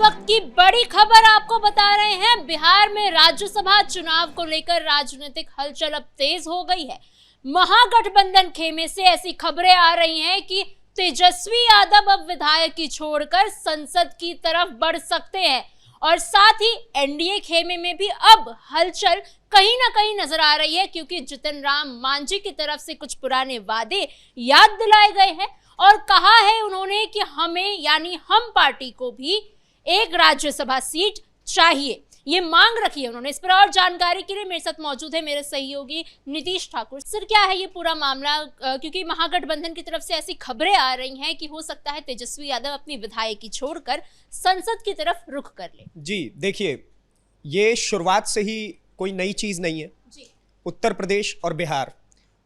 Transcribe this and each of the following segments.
वक्त की बड़ी खबर आपको बता रहे हैं। बिहार में राज्यसभा चुनाव को लेकर राजनीतिक हलचल अब तेज हो गई है। महागठबंधन खेमे से ऐसी खबरें आ रही हैं कि तेजस्वी यादव अब विधायक की छोड़कर संसद की तरफ बढ़ सकते हैं और साथ ही एनडीए खेमे में भी अब हलचल कहीं ना कहीं नजर आ रही है, क्योंकि जितन राम मांझी की तरफ से कुछ पुराने वादे याद दिलाए गए हैं और कहा है उन्होंने कि हमें यानी हम पार्टी को भी एक राज्यसभा सीट चाहिए, ये मांग रखी है उन्होंने। इस पर और जानकारी के लिए मेरे साथ मौजूद है मेरे सहयोगी नीतीश ठाकुर। सर, क्या है ये पूरा मामला, क्योंकि महागठबंधन की तरफ से ऐसी खबरें आ रही हैं कि हो सकता है तेजस्वी यादव अपनी विधायकी छोड़कर संसद की तरफ रुख कर ले। जी देखिए, ये शुरुआत से ही कोई नई चीज नहीं है। उत्तर प्रदेश और बिहार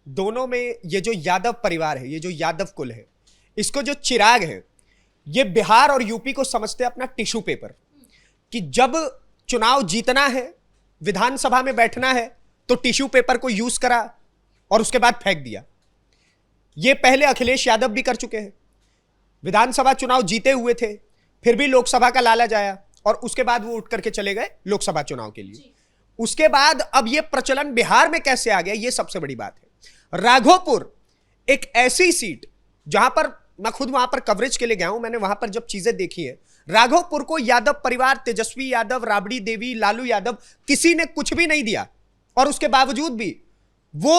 दोनों में ये जो यादव परिवार है, ये जो यादव कुल है, इसको जो चिराग है, ये बिहार और यूपी को समझते हैं अपना टिश्यू पेपर, कि जब चुनाव जीतना है, विधानसभा में बैठना है, तो टिश्यू पेपर को यूज करा और उसके बाद फेंक दिया। ये पहले अखिलेश यादव भी कर चुके हैं। विधानसभा चुनाव जीते हुए थे, फिर भी लोकसभा का लालच आया और उसके बाद वो उठ करके चले गए लोकसभा चुनाव के लिए। उसके बाद अब ये प्रचलन बिहार में कैसे आ गया, ये सबसे बड़ी बात है। राघोपुर एक ऐसी सीट जहां पर मैं खुद वहां पर कवरेज के लिए गया हूं, मैंने वहां पर जब चीजें देखी है, राघोपुर को यादव परिवार, तेजस्वी यादव, राबड़ी देवी, लालू यादव, किसी ने कुछ भी नहीं दिया और उसके बावजूद भी वो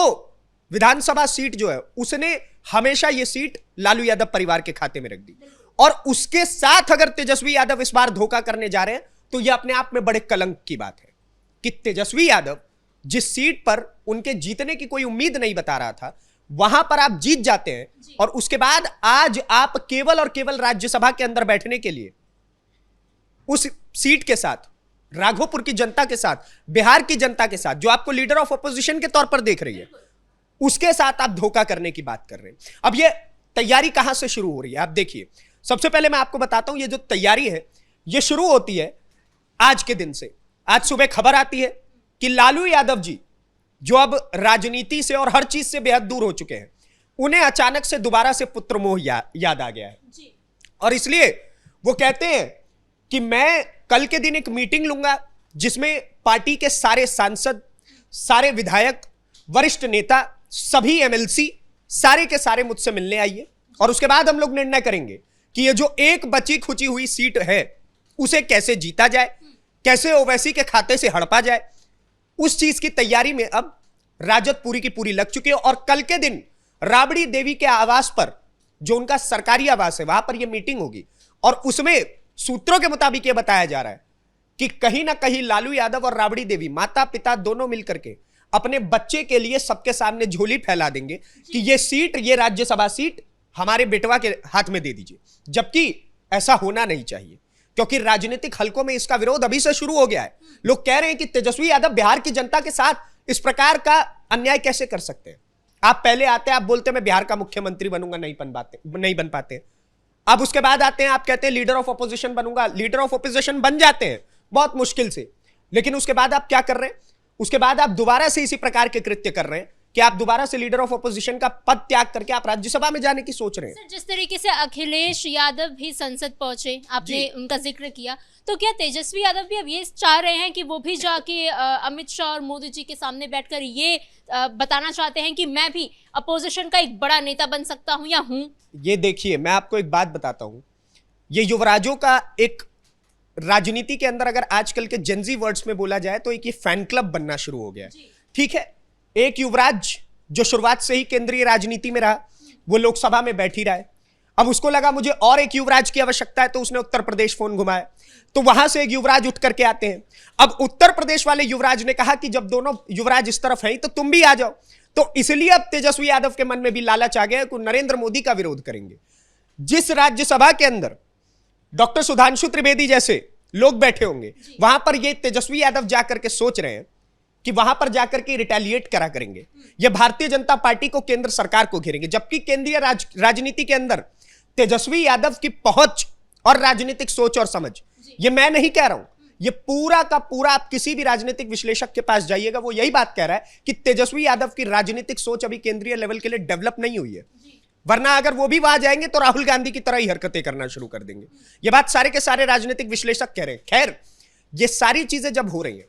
विधानसभा सीट जो है उसने हमेशा ये सीट लालू यादव परिवार के खाते में रख दी। और उसके साथ अगर तेजस्वी यादव इस बार धोखा करने जा रहे हैं तो यह अपने आप में बड़े कलंक की बात है कि तेजस्वी यादव जिस सीट पर उनके जीतने की कोई उम्मीद नहीं बता रहा था, वहां पर आप जीत जाते हैं और उसके बाद आज आप केवल और केवल राज्यसभा के अंदर बैठने के लिए उस सीट के साथ, राघोपुर की जनता के साथ, बिहार की जनता के साथ, जो आपको लीडर ऑफ अपोजिशन के तौर पर देख रही है, उसके साथ आप धोखा करने की बात कर रहे हैं। अब ये तैयारी कहां से शुरू हो रही है, आप देखिए। सबसे पहले मैं आपको बताता हूं, ये जो तैयारी है ये शुरू होती है आज के दिन से। आज सुबह खबर आती है कि लालू यादव जी, जो अब राजनीति से और हर चीज से बेहद दूर हो चुके हैं, उन्हें अचानक से दोबारा से पुत्र मोह याद आ गया है और इसलिए वो कहते हैं कि मैं कल के दिन एक मीटिंग लूंगा जिसमें पार्टी के सारे सांसद, सारे विधायक, वरिष्ठ नेता, सभी एमएलसी, सारे के सारे मुझसे मिलने आइए और उसके बाद हम लोग निर्णय करेंगे कि ये जो एक बची खुची हुई सीट है उसे कैसे जीता जाए, कैसे ओवैसी के खाते से हड़पा जाए। उस चीज की तैयारी में अब राजद पूरी की पूरी लग चुकी है और कल के दिन राबड़ी देवी के आवास पर, जो उनका सरकारी आवास है, वहां पर यह मीटिंग होगी और उसमें सूत्रों के मुताबिक यह बताया जा रहा है कि कहीं ना कहीं लालू यादव और राबड़ी देवी, माता पिता दोनों मिलकर के अपने बच्चे के लिए सबके सामने झोली फैला देंगे कि यह सीट, यह राज्यसभा सीट हमारे बेटवा के हाथ में दे दीजिए। जबकि ऐसा होना नहीं चाहिए, क्योंकि राजनीतिक हलकों में इसका विरोध अभी से शुरू हो गया है। लोग कह रहे हैं कि तेजस्वी यादव बिहार की जनता के साथ इस प्रकार का अन्याय कैसे कर सकते हैं। आप पहले आते हैं, आप बोलते हैं मैं बिहार का मुख्यमंत्री बनूंगा, नहीं बन पाते। अब उसके बाद आते हैं, आप कहते हैं लीडर ऑफ अपोजिशन बनूंगा, लीडर ऑफ अपोजिशन बन जाते हैं बहुत मुश्किल से, लेकिन उसके बाद आप क्या कर रहे हैं? उसके बाद आप दोबारा से इसी प्रकार के कृत्य कर रहे हैं कि आप दोबारा से लीडर ऑफ अपोजिशन का पद त्याग करके आप राज्यसभा में जाने की सोच रहे हैं। सर, जिस तरीके से अखिलेश यादव भी संसद पहुंचे, आपने उनका जिक्र किया, तो क्या तेजस्वी यादव भी अब ये चाह रहे हैं कि वो भी जाके अमित शाह और मोदी जी के सामने बैठकर ये बताना चाहते हैं कि मैं भी अपोजिशन का एक बड़ा नेता बन सकता हूं या हूं? ये देखिए, मैं आपको एक बात बताता हूं, ये युवराजों का एक राजनीति के अंदर अगर आजकल के जेनजी वर्ड्स में बोला जाए तो एक ये फैन क्लब बनना शुरू हो गया है। ठीक है, एक युवराज जो शुरुआत से ही केंद्रीय राजनीति में रहा, वो लोकसभा में बैठ ही रहा है। अब उसको लगा मुझे और एक युवराज की आवश्यकता है, तो उसने उत्तर प्रदेश फोन घुमाया, तो वहां से एक युवराज उठ करके आते हैं। अब उत्तर प्रदेश वाले युवराज ने कहा कि जब दोनों युवराज इस तरफ हैं तो तुम भी आ जाओ, तो इसलिए अब तेजस्वी यादव के मन में भी लालच आ गया कि नरेंद्र मोदी का विरोध करेंगे। जिस राज्यसभा के अंदर डॉक्टर सुधांशु त्रिवेदी जैसे लोग बैठे होंगे, वहां पर ये तेजस्वी यादव जाकर के सोच रहे हैं कि वहां पर जाकर के रिटेलिएट करा करेंगे, ये भारतीय जनता पार्टी को, केंद्र सरकार को घेरेंगे। जबकि केंद्रीय राजनीति के अंदर तेजस्वी यादव की पहुंच और राजनीतिक सोच और समझ, ये मैं नहीं कह रहा हूं, ये पूरा का पूरा आप किसी भी राजनीतिक विश्लेषक के पास जाइएगा, वो यही बात कह रहा है कि तेजस्वी यादव की राजनीतिक सोच अभी केंद्रीय लेवल के लिए डेवलप नहीं हुई है। वरना अगर वो भी वहां जाएंगे तो राहुल गांधी की तरह ही हरकतें करना शुरू कर देंगे। ये बात सारे के सारे राजनीतिक विश्लेषक कह रहे हैं। खैर, ये सारी चीजें जब हो रही हैं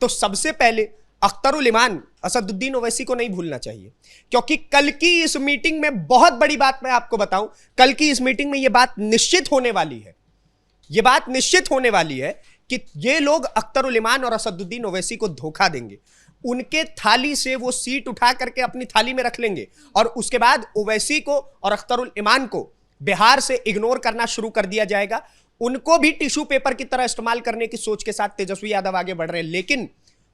तो सबसे पहले अख्तरुल इमान असदुद्दीन ओवैसी को नहीं भूलना चाहिए, क्योंकि कल की इस मीटिंग में बहुत बड़ी बात मैं आपको बताऊं, कल की इस मीटिंग में यह बात निश्चित होने वाली है, यह बात निश्चित होने वाली है कि ये लोग अख्तरुल इमान और असदुद्दीन ओवैसी को धोखा देंगे। उनके थाली से वो सीट उठा करके अपनी थाली में रख लेंगे और उसके बाद ओवैसी को और अख्तरुल इमान को बिहार से इग्नोर करना शुरू कर दिया जाएगा। उनको भी टिश्यू पेपर की तरह इस्तेमाल करने की सोच के साथ तेजस्वी यादव आगे बढ़ रहे हैं। लेकिन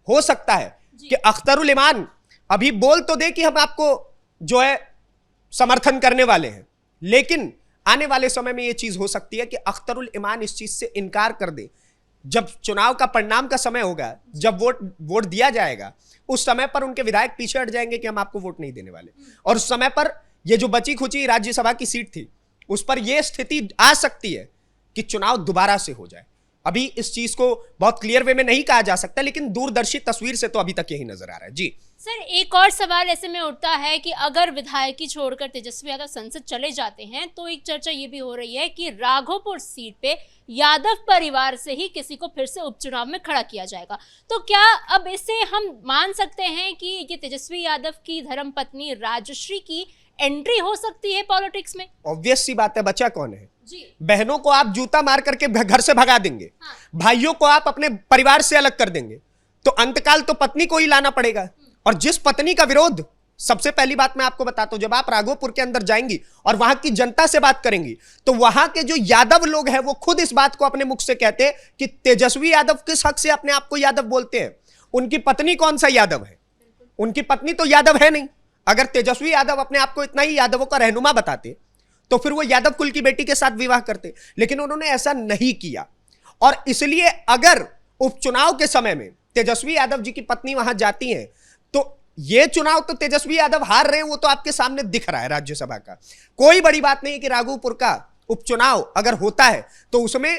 हो सकता है कि अख्तरुल इमान अभी बोल तो दे कि हम आपको जो है समर्थन करने वाले हैं, लेकिन आने वाले समय में यह चीज हो सकती है कि अख्तरुल इमान इस चीज से इनकार कर दे। जब चुनाव का परिणाम का समय होगा, जब वोट दिया जाएगा, उस समय पर उनके विधायक पीछे हट जाएंगे कि हम आपको वोट नहीं देने वाले, और उस समय पर यह जो बची खुची राज्यसभा की सीट थी उस पर यह स्थिति आ सकती है कि चुनाव दोबारा से हो जाए। अभी इस चीज को बहुत क्लियर वे में नहीं कहा जा सकता, लेकिन दूरदर्शी तस्वीर से तो अभी तक यही नजर आ रहा है। जी सर, एक और सवाल ऐसे में उठता है कि अगर विधायकी छोड़कर तेजस्वी यादव संसद चले जाते हैं तो एक चर्चा ये भी हो रही है कि राघोपुर सीट पे यादव परिवार से ही किसी को फिर से उपचुनाव में खड़ा किया जाएगा। तो क्या अब इससे हम मान सकते हैं कि ये तेजस्वी यादव की धर्मपत्नी राजश्री की एंट्री हो सकती है पॉलिटिक्स में? ऑब्वियस सी बात है, बचा कौन है जी। बहनों को आप जूता मार करके घर से भगा देंगे, हाँ। भाइयों को आप अपने परिवार से अलग कर देंगे, तो अंतकाल तो पत्नी को ही लाना पड़ेगा। और जिस पत्नी का विरोध, सबसे पहली बात मैं आपको बताता हूं, जब आप राघोपुर के अंदर जाएंगी और वहां की जनता से बात करेंगी तो वहां के जो यादव लोग हैं वो खुद इस बात को अपने मुख से कहते हैं कि तेजस्वी यादव किस हक से अपने आप को यादव बोलते हैं। उनकी पत्नी कौन सा यादव है? उनकी पत्नी तो यादव है नहीं। अगर तेजस्वी यादव अपने आप को इतना ही यादवों का रहनुमा बताते तो फिर वो यादव कुल की बेटी के साथ विवाह करते, लेकिन उन्होंने ऐसा नहीं किया। और इसलिए अगर उपचुनाव के समय में तेजस्वी यादव जी की पत्नी वहां जाती हैं तो ये चुनाव तो तेजस्वी यादव हार रहे हैं, वो तो आपके सामने दिख रहा है राज्यसभा का। कोई बड़ी बात नहीं है कि राघोपुर का उपचुनाव अगर होता है तो उसमें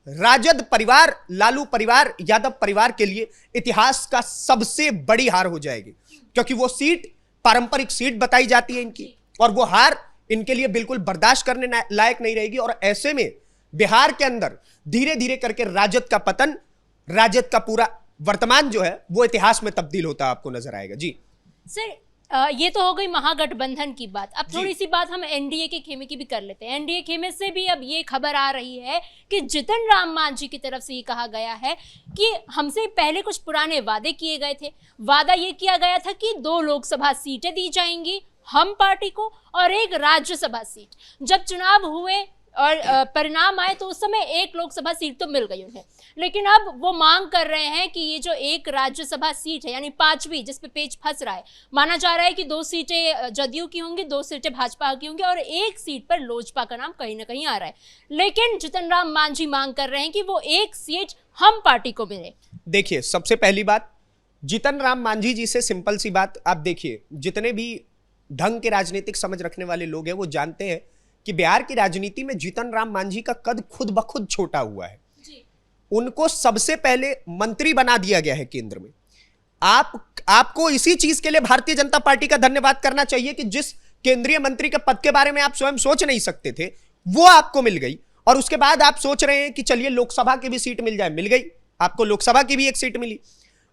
राजद परिवार, लालू परिवार, यादव परिवार के लिए इतिहास का सबसे बड़ी हार हो जाएगी, क्योंकि वो सीट पारंपरिक सीट बताई जाती है इनकी, और वो हार इनके लिए बिल्कुल बर्दाश्त करने लायक नहीं रहेगी। और ऐसे में बिहार के अंदर धीरे धीरे करके राजद का पतन, राजद का पूरा वर्तमान जो है वो इतिहास में तब्दील होता आपको नजर आएगा। जी सर, ये तो हो गई महागठबंधन की बात। अब थोड़ी सी बात हम एनडीए के खेमे की भी कर लेते हैं। एनडीए खेमे से भी अब ये खबर आ रही है कि जीतन राम मांझी की तरफ से ये कहा गया है कि हमसे पहले कुछ पुराने वादे किए गए थे। वादा ये किया गया था कि 2 लोकसभा सीटें दी जाएंगी हम पार्टी को और 1 राज्यसभा सीट। जब चुनाव हुए और परिणाम आए तो उस समय 1 लोकसभा सीट तो मिल गई उन्हें, लेकिन अब वो मांग कर रहे हैं कि ये जो 1 राज्यसभा सीट है, यानी 5वीं, जिस पे पेच फंस रहा है, माना जा रहा है कि 2 सीटें जदयू की होंगी, 2 सीटें भाजपा की होंगी और 1 सीट पर लोजपा का नाम कहीं ना कहीं आ रहा है। लेकिन जीतन राम मांझी मांग कर रहे हैं कि वो 1 सीट हम पार्टी को मिले। देखिए, सबसे पहली बात, जीतन राम मांझी जी से सिंपल सी बात, आप देखिए, जितने भी ढंग के राजनीतिक समझ रखने वाले लोग हैं वो जानते हैं कि बिहार की राजनीति में जीतन राम मांझी का कद खुद ब खुद छोटा हुआ है। उनको सबसे पहले मंत्री बना दिया गया है केंद्र में। आपको इसी चीज के लिए भारतीय जनता पार्टी का धन्यवाद करना चाहिए कि जिस केंद्रीय मंत्री के पद के बारे में आप स्वयं सोच नहीं सकते थे वो आपको मिल गई, और उसके बाद आप सोच रहे हैं कि चलिए लोकसभा की भी सीट मिल जाए। मिल गई, आपको लोकसभा की भी 1 सीट मिली।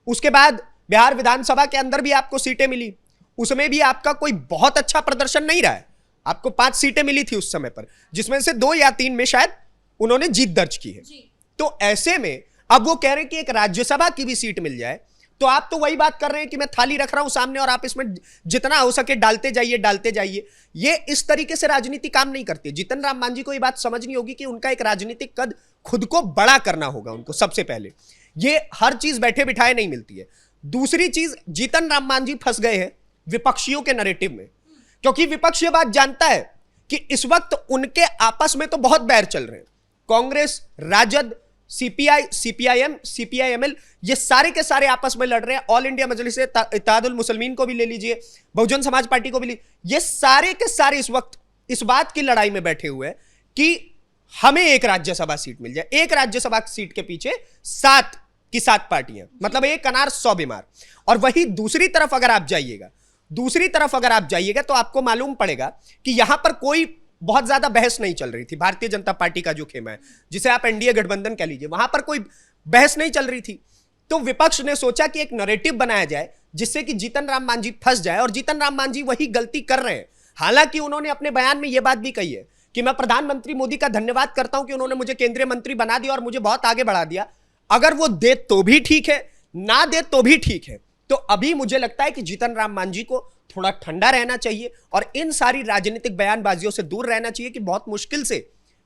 उसके बाद बिहार विधानसभा के अंदर भी आपको सीटें मिली, उसमें भी आपका कोई बहुत अच्छा प्रदर्शन नहीं रहा है। आपको 5 सीटें मिली थी उस समय पर, जिसमें से 2 या 3 में शायद उन्होंने जीत दर्ज की है। तो ऐसे में अब वो कह रहे हैं कि 1 राज्यसभा की भी सीट मिल जाए, तो आप तो वही बात कर रहे हैं कि मैं थाली रख रहा हूं सामने और आप इसमें जितना हो सके डालते जाइए, डालते जाइए। ये इस तरीके से राजनीति काम नहीं करती। जीतन राम मांझी को ये बात समझनी होगी कि उनका एक राजनीतिक कद खुद को बड़ा करना होगा उनको। सबसे पहले ये हर चीज बैठे बिठाए नहीं मिलती है। दूसरी चीज, जीतन राम मांझी फंस गए हैं विपक्षियों के नैरेटिव में, क्योंकि विपक्ष ये बात जानता है कि इस वक्त उनके आपस में तो बहुत बैर चल रहे हैं। कांग्रेस, राजद, सीपीआई, सीपीआईएम, सीपीआईएमएल, ये सारे के सारे आपस में लड़ रहे हैं। ऑल इंडिया मजलिस इत्तेहादुल मुस्लिमीन को भी ले लीजिए, बहुजन समाज पार्टी को भी लीजिए, ये सारे के सारे इस वक्त इस बात की लड़ाई में बैठे हुए हैं कि हमें 1 राज्यसभा सीट मिल जाए। 1 राज्यसभा सीट के पीछे 7 की 7 पार्टियां, मतलब 1 अनार 100 बीमार। और वही दूसरी तरफ अगर आप जाइएगा दूसरी तरफ अगर आप जाइएगा तो आपको मालूम पड़ेगा कि यहां पर कोई बहुत ज्यादा बहस नहीं चल रही थी। भारतीय जनता पार्टी का जो खेमा है, जिसे आप एनडीए गठबंधन कह लीजिए, वहां पर कोई बहस नहीं चल रही थी। तो विपक्ष ने सोचा कि एक नैरेटिव बनाया जाए जिससे कि जीतन राम मांझी फंस जाए, और जीतन राम मांझी वही गलती कर रहे हैं। हालांकि उन्होंने अपने बयान में यह बात भी कही है कि मैं प्रधानमंत्री मोदी का धन्यवाद करता हूं कि उन्होंने मुझे केंद्रीय मंत्री बना दिया और मुझे बहुत आगे बढ़ा दिया। अगर वो दे तो भी ठीक है, ना दे तो भी ठीक है। तो अभी मुझे लगता है कि जीतन राम मांझी को थोड़ा ठंडा रहना चाहिए और इन सारी राजनीतिक बयानबाजियों से दूर रहना चाहिए कि बहुत मुश्किल से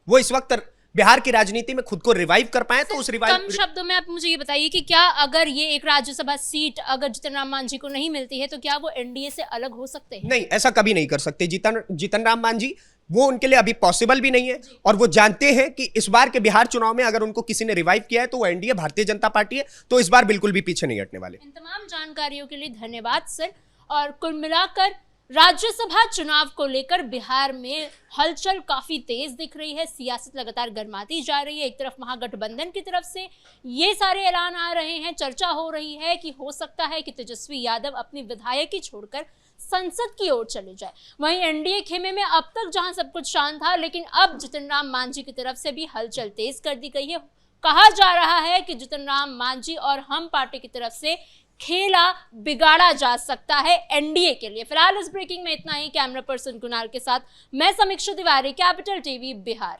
वो इस वक्त बिहार की राजनीति में खुद को रिवाइव कर पाए। तो उस रिवाइव, कम शब्दों में आप मुझे ये बताइए कि क्या अगर ये एक राज्यसभा सीट अगर जीतन राम मांझी को नहीं मिलती है तो क्या वो एनडीए से अलग हो सकते हैं? नहीं, ऐसा कभी नहीं कर सकते जीतन राम मांझी। वो उनके लिए अभी पॉसिबल भी नहीं है, और वो जानते हैं कि इस बार के बिहार चुनाव में अगर उनको किसी ने रिवाइव किया है तो वो एनडीए भारतीय जनता पार्टी है, तो इस बार बिल्कुल भी पीछे नहीं हटने वाले। इन तमाम जानकारियों के लिए धन्यवाद सर। और कुल मिलाकर राज्यसभा चुनाव को लेकर बिहार में हलचल काफी तेज दिख रही है, सियासत लगातार गर्माती जा रही है। एक तरफ महागठबंधन की तरफ से ये सारे ऐलान आ रहे हैं, चर्चा हो रही है कि हो सकता है कि तेजस्वी यादव अपनी विधायकी छोड़कर संसद की ओर चले जाए। वहीं एनडीए खेमे में अब तक जहां सब कुछ शांत था, लेकिन अब जीतन राम मांझी की तरफ से भी हलचल तेज कर दी गई है। कहा जा रहा है कि जीतन राम मांझी और हम पार्टी की तरफ से खेला बिगाड़ा जा सकता है एनडीए के लिए। फिलहाल इस ब्रेकिंग में इतना ही। कैमरा पर्सन कुणाल के साथ मैं समीक्षा तिवारी, कैपिटल टीवी बिहार।